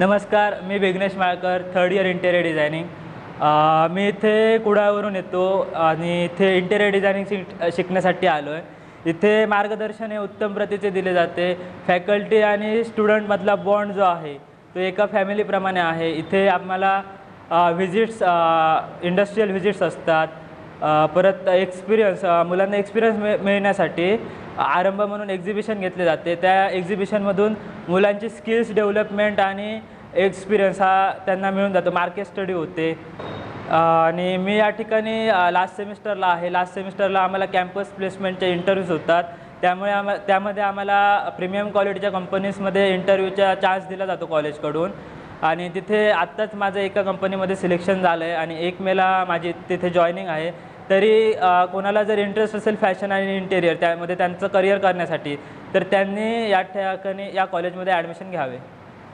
नमस्कार, मी Vighnesh Malkar, third year interior designing. मी इथे कुडाळवरून येतो आणि इथे इंटेरियर डिझायनिंग शिकण्यासाठी आलो आहे. इथे मार्गदर्शन हे उत्तम प्रतीचे दिले जाते. फॅकल्टी आणि स्टुडंटमधला बॉन्ड जो आहे तो एका फॅमिलीप्रमाणे आहे. इथे आम्हाला व्हिजिट्स, इंडस्ट्रियल व्हिजिट्स असतात. परत एक्सपिरियन्स, मुलांना एक्सपिरियन्स मिळण्यासाठी आरंभ म्हणून एक्झिबिशन घेतले जाते. त्या एक्झिबिशनमधून मुलांची स्किल्स डेव्हलपमेंट आणि एक्सपिरियन्स हा त्यांना मिळून जातो. मार्केट स्टडी होते. आणि मी या ठिकाणी लास्ट सेमिस्टरला आहे. लास्ट सेमिस्टरला आम्हाला कॅम्पस प्लेसमेंटचे इंटरव्ह्यूज होतात. त्यामध्ये आम्हाला प्रीमियम क्वालिटीच्या कंपनीजमध्ये इंटरव्ह्यूचा चान्स दिला जातो कॉलेजकडून. आणि तिथे आत्ताच माझं एका कंपनीमध्ये सिलेक्शन झालं आहे आणि 1 मेला माझी तिथे जॉईनिंग आहे. तरी कोणाला जर इंटरेस्ट असेल फॅशन आणि इंटेरियर त्यामध्ये त्यांचं करिअर करण्यासाठी, तर त्यांनी या ठिकाणी या कॉलेजमध्ये ॲडमिशन घ्यावे.